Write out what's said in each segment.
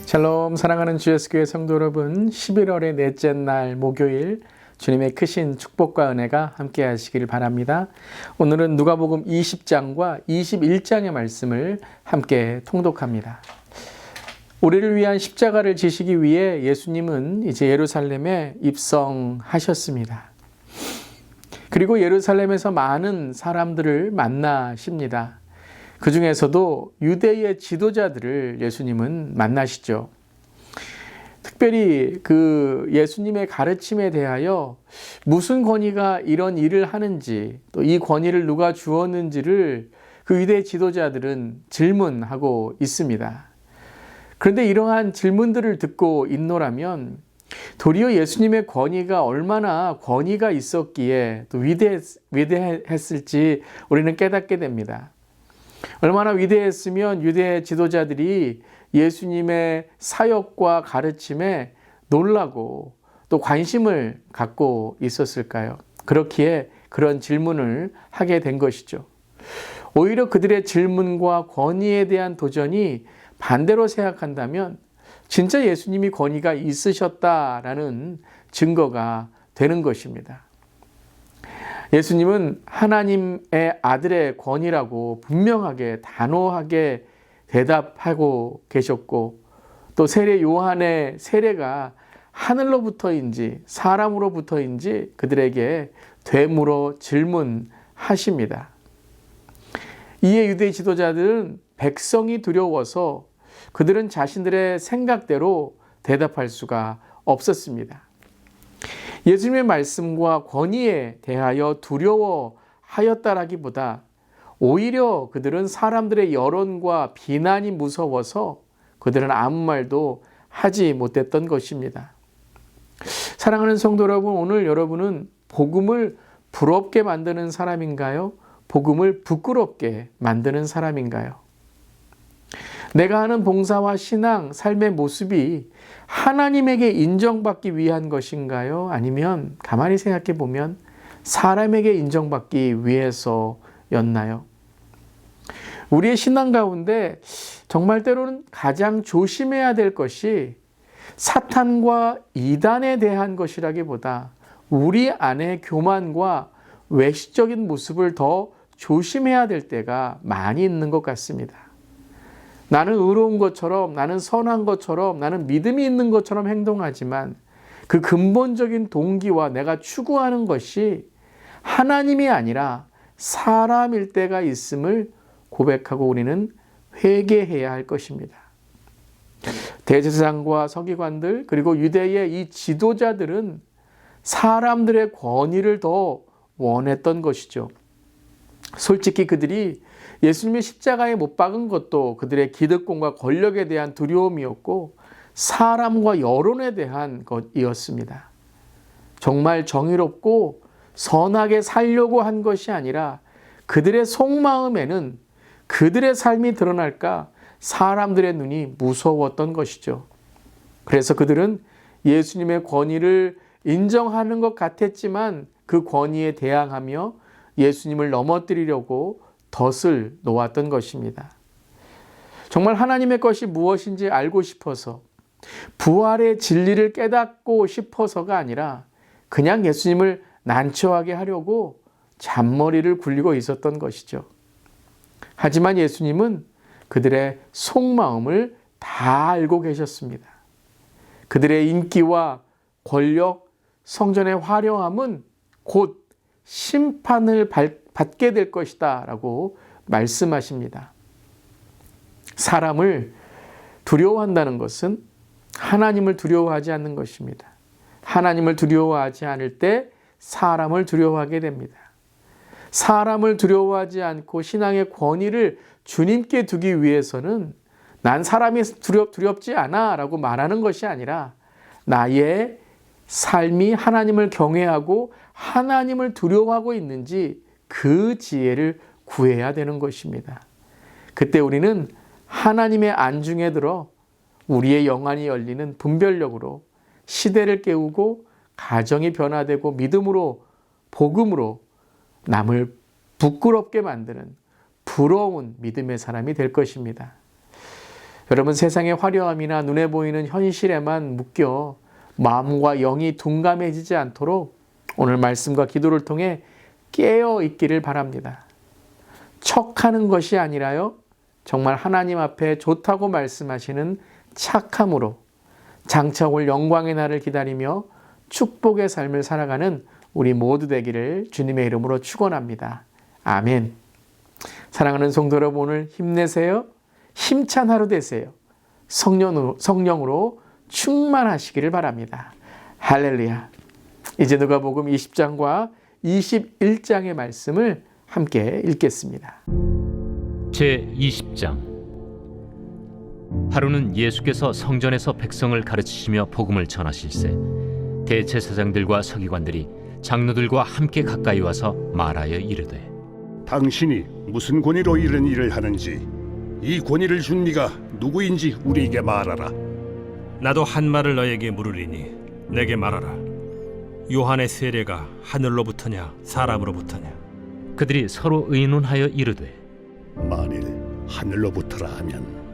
샬롬, 사랑하는 주예수교회 성도 여러분, 11월의 넷째 날 목요일 주님의 크신 축복과 은혜가 함께 하시기를 바랍니다. 오늘은 누가복음 20장과 21장의 말씀을 함께 통독합니다. 우리를 위한 십자가를 지시기 위해 예수님은 이제 예루살렘에 입성하셨습니다. 그리고 예루살렘에서 많은 사람들을 만나십니다. 그 중에서도 유대의 지도자들을 예수님은 만나시죠. 특별히 그 예수님의 가르침에 대하여 무슨 권위가 이런 일을 하는지, 또 이 권위를 누가 주었는지를 그 유대 지도자들은 질문하고 있습니다. 그런데 이러한 질문들을 듣고 있노라면 도리어 예수님의 권위가 얼마나 권위가 있었기에 또 위대했을지 우리는 깨닫게 됩니다. 얼마나 위대했으면 유대 지도자들이 예수님의 사역과 가르침에 놀라고 또 관심을 갖고 있었을까요? 그렇기에 그런 질문을 하게 된 것이죠. 오히려 그들의 질문과 권위에 대한 도전이 반대로 생각한다면 진짜 예수님이 권위가 있으셨다라는 증거가 되는 것입니다. 예수님은 하나님의 아들의 권위라고 분명하게 단호하게 대답하고 계셨고, 또 세례 요한의 세례가 하늘로부터인지 사람으로부터인지 그들에게 되물어 질문하십니다. 이에 유대 지도자들은 백성이 두려워서 그들은 자신들의 생각대로 대답할 수가 없었습니다. 예수님의 말씀과 권위에 대하여 두려워하였다라기보다 오히려 그들은 사람들의 여론과 비난이 무서워서 그들은 아무 말도 하지 못했던 것입니다. 사랑하는 성도 여러분, 오늘 여러분은 복음을 부럽게 만드는 사람인가요? 복음을 부끄럽게 만드는 사람인가요? 내가 하는 봉사와 신앙, 삶의 모습이 하나님에게 인정받기 위한 것인가요? 아니면 가만히 생각해 보면 사람에게 인정받기 위해서였나요? 우리의 신앙 가운데 정말 때로는 가장 조심해야 될 것이 사탄과 이단에 대한 것이라기보다 우리 안의 교만과 외식적인 모습을 더 조심해야 될 때가 많이 있는 것 같습니다. 나는 의로운 것처럼, 나는 선한 것처럼, 나는 믿음이 있는 것처럼 행동하지만 그 근본적인 동기와 내가 추구하는 것이 하나님이 아니라 사람일 때가 있음을 고백하고 우리는 회개해야 할 것입니다. 대제사장과 서기관들 그리고 유대의 이 지도자들은 사람들의 권위를 더 원했던 것이죠. 솔직히 그들이 예수님의 십자가에 못 박은 것도 그들의 기득권과 권력에 대한 두려움이었고 사람과 여론에 대한 것이었습니다. 정말 정의롭고 선하게 살려고 한 것이 아니라 그들의 속마음에는 그들의 삶이 드러날까 사람들의 눈이 무서웠던 것이죠. 그래서 그들은 예수님의 권위를 인정하는 것 같았지만 그 권위에 대항하며 예수님을 넘어뜨리려고 덫을 놓았던 것입니다. 정말 하나님의 것이 무엇인지 알고 싶어서 부활의 진리를 깨닫고 싶어서가 아니라 그냥 예수님을 난처하게 하려고 잔머리를 굴리고 있었던 것이죠. 하지만 예수님은 그들의 속마음을 다 알고 계셨습니다. 그들의 인기와 권력, 성전의 화려함은 곧 심판을 받게 될 것이다 라고 말씀하십니다. 사람을 두려워한다는 것은 하나님을 두려워하지 않는 것입니다. 하나님을 두려워하지 않을 때 사람을 두려워하게 됩니다. 사람을 두려워하지 않고 신앙의 권위를 주님께 두기 위해서는 난 사람이 두렵지 않아 라고 말하는 것이 아니라 나의 삶이 하나님을 경외하고 하나님을 두려워하고 있는지 그 지혜를 구해야 되는 것입니다. 그때 우리는 하나님의 안중에 들어 우리의 영안이 열리는 분별력으로 시대를 깨우고 가정이 변화되고 믿음으로 복음으로 남을 부끄럽게 만드는 부러운 믿음의 사람이 될 것입니다. 여러분, 세상의 화려함이나 눈에 보이는 현실에만 묶여 마음과 영이 둔감해지지 않도록 오늘 말씀과 기도를 통해 깨어 있기를 바랍니다. 척하는 것이 아니라요, 정말 하나님 앞에 좋다고 말씀하시는 착함으로 장차 올 영광의 날을 기다리며 축복의 삶을 살아가는 우리 모두 되기를 주님의 이름으로 축원합니다. 아멘. 사랑하는 성도 여러분, 오늘 힘내세요. 힘찬 하루 되세요. 성령으로 충만하시기를 바랍니다. 할렐루야. 이제 누가복음 20장과 21장의 말씀을 함께 읽겠습니다. 제20장. 하루는 예수께서 성전에서 백성을 가르치시며 복음을 전하실세 대제사장들과 서기관들이 장로들과 함께 가까이 와서 말하여 이르되, 당신이 무슨 권위로 이런 일을 하는지, 이 권위를 준 네가 누구인지 우리에게 말하라. 나도 한 말을 너에게 물으리니 내게 말하라. 요한의 세례가 하늘로부터냐 사람으로부터냐? 그들이 서로 의논하여 이르되, 만일 하늘로부터라 하면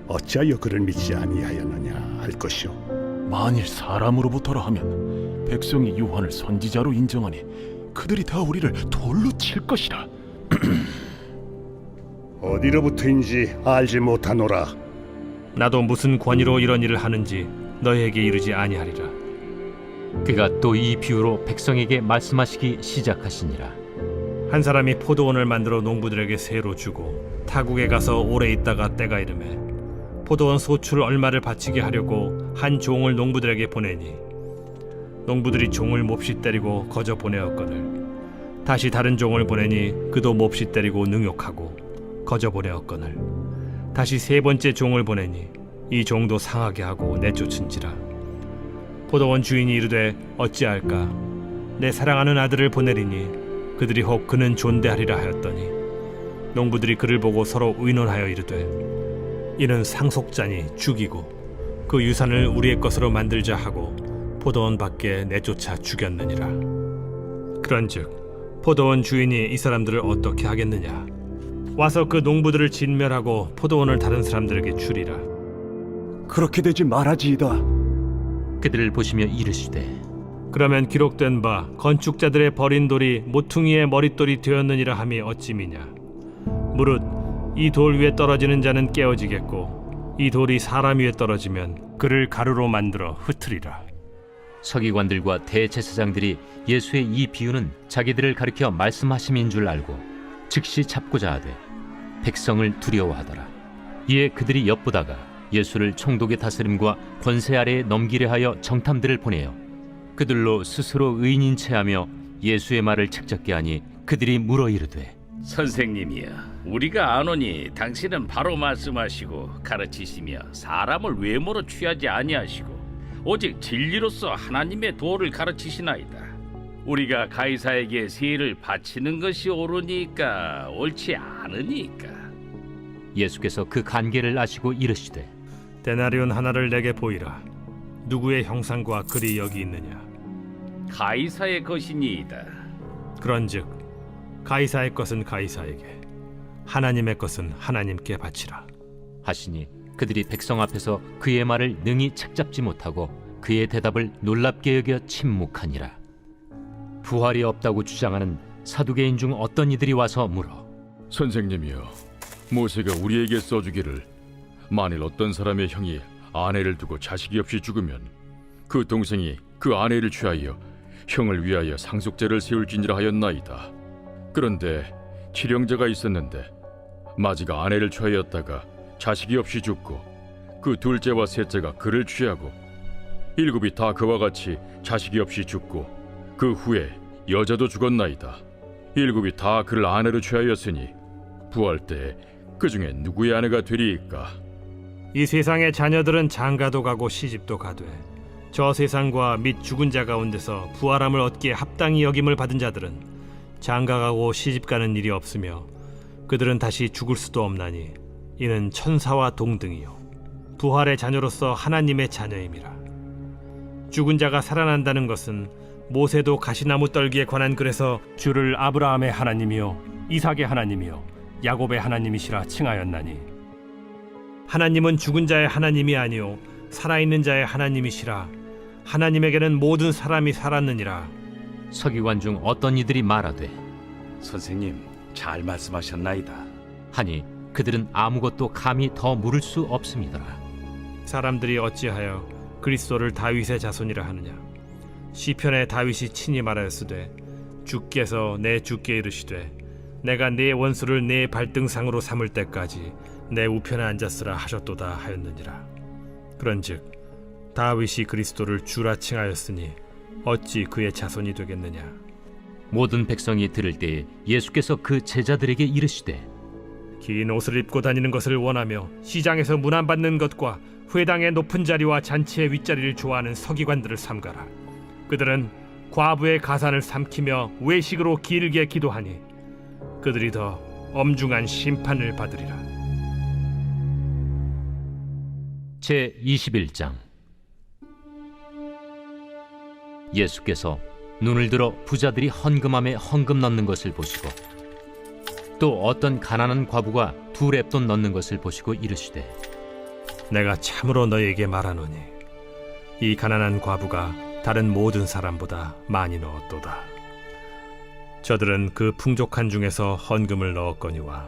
어찌하여 그를 믿지 아니하였느냐 할 것이요, 만일 사람으로부터라 하면 백성이 요한을 선지자로 인정하니 그들이 다 우리를 돌로 칠 것이라. 어디로부터인지 알지 못하노라. 나도 무슨 권위로 이런 일을 하는지 너에게 이르지 아니하리라. 그가 또 이 비유로 백성에게 말씀하시기 시작하시니라. 한 사람이 포도원을 만들어 농부들에게 세로 주고 타국에 가서 오래 있다가 때가 이르매 포도원 소출 얼마를 바치게 하려고 한 종을 농부들에게 보내니, 농부들이 종을 몹시 때리고 거저 보내었거늘 다시 다른 종을 보내니 그도 몹시 때리고 능욕하고 거저 보내었거늘 다시 세 번째 종을 보내니 이 종도 상하게 하고 내쫓은지라. 포도원 주인이 이르되 어찌할까? 내 사랑하는 아들을 보내리니 그들이 혹 그는 존대하리라 하였더니, 농부들이 그를 보고 서로 의논하여 이르되, 이는 상속자니 죽이고 그 유산을 우리의 것으로 만들자 하고 포도원 밖에 내쫓아 죽였느니라. 그런즉 포도원 주인이 이 사람들을 어떻게 하겠느냐? 와서 그 농부들을 진멸하고 포도원을 다른 사람들에게 주리라. 그렇게 되지 말아지이다. 그들을 보시며 이르시되, 그러면 기록된 바 건축자들의 버린 돌이 모퉁이의 머릿돌이 되었느니라 함이 어찌미냐? 무릇 이 돌 위에 떨어지는 자는 깨어지겠고 이 돌이 사람 위에 떨어지면 그를 가루로 만들어 흩으리라. 서기관들과 대제사장들이 예수의 이 비유는 자기들을 가리켜 말씀하심인 줄 알고 즉시 잡고자 하되 백성을 두려워하더라. 이에 그들이 엿보다가 예수를 총독의 다스림과 권세 아래에 넘기려 하여 정탐들을 보내어 그들로 스스로 의인인 체하며 예수의 말을 책잡게 하니, 그들이 물어 이르되, 선생님이여, 우리가 아노니 당신은 바로 말씀하시고 가르치시며 사람을 외모로 취하지 아니하시고 오직 진리로서 하나님의 도를 가르치시나이다. 우리가 가이사에게 세를 바치는 것이 옳으니까 옳지 않으니까. 예수께서 그 간계를 아시고 이르시되, 데나리온 하나를 내게 보이라. 누구의 형상과 글이 여기 있느냐? 가이사의 것이니이다. 그런즉 가이사의 것은 가이사에게, 하나님의 것은 하나님께 바치라 하시니, 그들이 백성 앞에서 그의 말을 능히 책잡지 못하고 그의 대답을 놀랍게 여겨 침묵하니라. 부활이 없다고 주장하는 사두개인 중 어떤 이들이 와서 물어, 선생님이여, 모세가 우리에게 써주기를 만일 어떤 사람의 형이 아내를 두고 자식이 없이 죽으면 그 동생이 그 아내를 취하여 형을 위하여 상속제를 세울지니라 하였나이다. 그런데 칠형제가 있었는데 마지가 아내를 취하였다가 자식이 없이 죽고 그 둘째와 셋째가 그를 취하고 일곱이 다 그와 같이 자식이 없이 죽고 그 후에 여자도 죽었나이다. 일곱이 다 그를 아내로 취하였으니 부활 때 그 중에 누구의 아내가 되리이까? 이 세상의 자녀들은 장가도 가고 시집도 가되 저 세상과 및 죽은 자 가운데서 부활함을 얻기에 합당히 여김을 받은 자들은 장가가고 시집가는 일이 없으며 그들은 다시 죽을 수도 없나니 이는 천사와 동등이요 부활의 자녀로서 하나님의 자녀임이라. 죽은 자가 살아난다는 것은 모세도 가시나무 떨기에 관한 글에서 주를 아브라함의 하나님이요 이삭의 하나님이요 야곱의 하나님이시라 칭하였나니, 하나님은 죽은 자의 하나님이 아니요 살아있는 자의 하나님이시라. 하나님에게는 모든 사람이 살았느니라. 서기관 중 어떤 이들이 말하되 선생님, 잘 말씀하셨나이다. 하니 그들은 아무것도 감히 더 물을 수 없음이더라. 사람들이 어찌하여 그리스도를 다윗의 자손이라 하느냐. 시편에 다윗이 친히 말하였으되 주께서 내 주께 이르시되 내가 네 원수를 네 발등상으로 삼을 때까지 내 우편에 앉았으라 하셨도다 하였느니라. 그런즉 다윗이 그리스도를 주라 칭하였으니 어찌 그의 자손이 되겠느냐. 모든 백성이 들을 때에 예수께서 그 제자들에게 이르시되 긴 옷을 입고 다니는 것을 원하며 시장에서 문안받는 것과 회당의 높은 자리와 잔치의 윗자리를 좋아하는 서기관들을 삼가라. 그들은 과부의 가산을 삼키며 외식으로 길게 기도하니 그들이 더 엄중한 심판을 받으리라. 제 21장. 예수께서 눈을 들어 부자들이 헌금함에 헌금 넣는 것을 보시고 또 어떤 가난한 과부가 두 렙돈 넣는 것을 보시고 이르시되 내가 참으로 너희에게 말하노니 이 가난한 과부가 다른 모든 사람보다 많이 넣었도다. 저들은 그 풍족한 중에서 헌금을 넣었거니와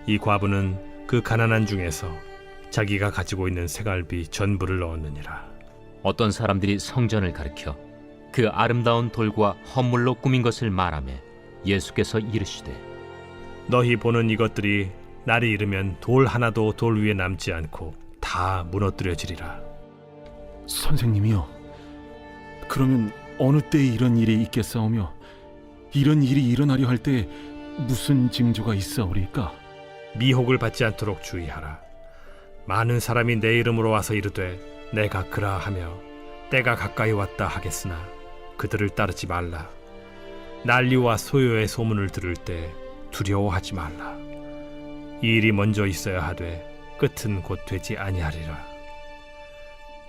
이 과부는 그 가난한 중에서 자기가 가지고 있는 생활비 전부를 넣었느니라. 어떤 사람들이 성전을 가리켜 그 아름다운 돌과 헌물로 꾸민 것을 말하며 예수께서 이르시되 너희 보는 이것들이 날이 이르면 돌 하나도 돌 위에 남지 않고 다 무너뜨려지리라. 선생님이요, 그러면 어느 때에 이런 일이 있겠사오며 이런 일이 일어나려 할 때 무슨 징조가 있사오리까? 미혹을 받지 않도록 주의하라. 많은 사람이 내 이름으로 와서 이르되 내가 그라하며 때가 가까이 왔다 하겠으나 그들을 따르지 말라. 난리와 소요의 소문을 들을 때 두려워하지 말라. 이 일이 먼저 있어야 하되 끝은 곧 되지 아니하리라.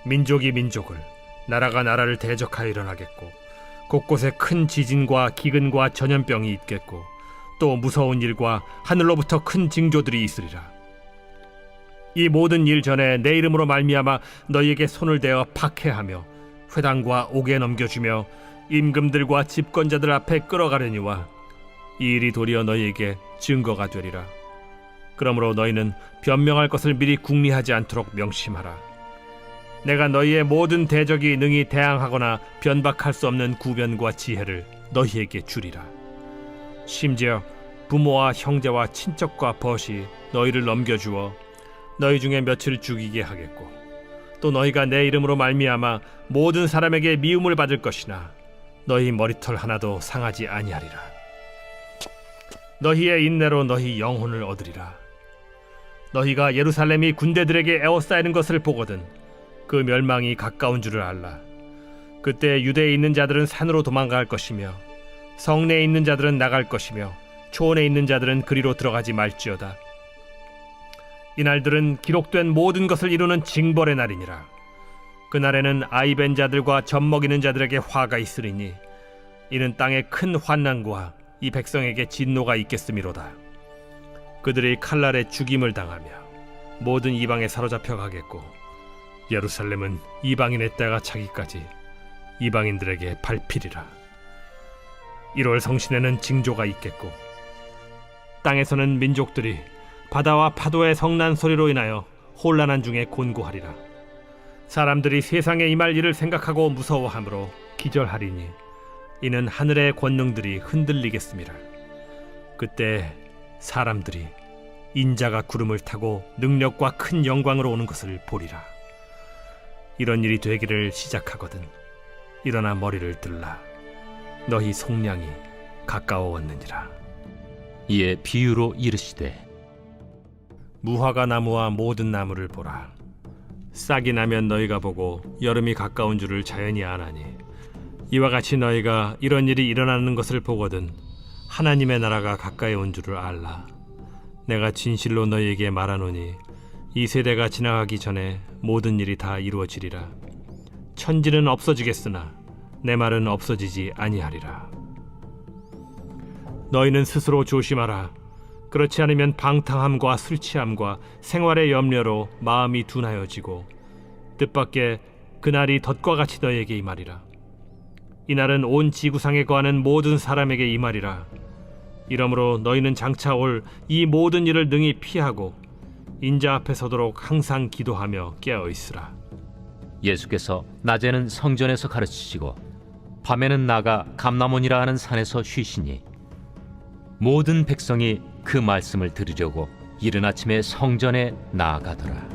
민족이 민족을, 나라가 나라를 대적하여 일어나겠고 곳곳에 큰 지진과 기근과 전염병이 있겠고 또 무서운 일과 하늘로부터 큰 징조들이 있으리라. 이 모든 일 전에 내 이름으로 말미암아 너희에게 손을 대어 박해하며 회당과 옥에 넘겨주며 임금들과 집권자들 앞에 끌어가려니와 이 일이 도리어 너희에게 증거가 되리라. 그러므로 너희는 변명할 것을 미리 궁리하지 않도록 명심하라. 내가 너희의 모든 대적이 능히 대항하거나 변박할 수 없는 구변과 지혜를 너희에게 주리라. 심지어 부모와 형제와 친척과 벗이 너희를 넘겨주어 너희 중에 며칠 죽이게 하겠고 또 너희가 내 이름으로 말미암아 모든 사람에게 미움을 받을 것이나 너희 머리털 하나도 상하지 아니하리라. 너희의 인내로 너희 영혼을 얻으리라. 너희가 예루살렘이 군대들에게 에워싸이는 것을 보거든 그 멸망이 가까운 줄을 알라. 그때 유대에 있는 자들은 산으로 도망갈 것이며 성내에 있는 자들은 나갈 것이며 초원에 있는 자들은 그리로 들어가지 말지어다. 이날들은 기록된 모든 것을 이루는 징벌의 날이니라. 그날에는 아이벤 자들과 젖먹이는 자들에게 화가 있으리니 이는 땅에 큰 환난과 이 백성에게 진노가 있겠음이로다. 그들이 칼날에 죽임을 당하며 모든 이방에 사로잡혀 가겠고 예루살렘은 이방인의 때가 차기까지 이방인들에게 밟히리라. 1월 성신에는 징조가 있겠고 땅에서는 민족들이 바다와 파도의 성난 소리로 인하여 혼란한 중에 곤고하리라. 사람들이 세상에 임할 일을 생각하고 무서워하므로 기절하리니 이는 하늘의 권능들이 흔들리겠습니다. 그때 사람들이 인자가 구름을 타고 능력과 큰 영광으로 오는 것을 보리라. 이런 일이 되기를 시작하거든 일어나 머리를 들라. 너희 속량이 가까워왔느니라. 이에 비유로 이르시되 무화과 나무와 모든 나무를 보라. 싹이 나면 너희가 보고 여름이 가까운 줄을 자연히 아나니 이와 같이 너희가 이런 일이 일어나는 것을 보거든 하나님의 나라가 가까이 온 줄을 알라. 내가 진실로 너희에게 말하노니 이 세대가 지나가기 전에 모든 일이 다 이루어지리라. 천지는 없어지겠으나 내 말은 없어지지 아니하리라. 너희는 스스로 조심하라. 그렇지 않으면 방탕함과 술 취함과 생활의 염려로 마음이 둔하여지고 뜻밖의 그날이 덫과 같이 너에게 임하리라. 이날은 온 지구상에 거하는 모든 사람에게 임하리라. 이러므로 너희는 장차 올 이 모든 일을 능히 피하고 인자 앞에 서도록 항상 기도하며 깨어 있으라. 예수께서 낮에는 성전에서 가르치시고 밤에는 나가 감람원이라 하는 산에서 쉬시니 모든 백성이 그 말씀을 들으려고 이른 아침에 성전에 나아가더라.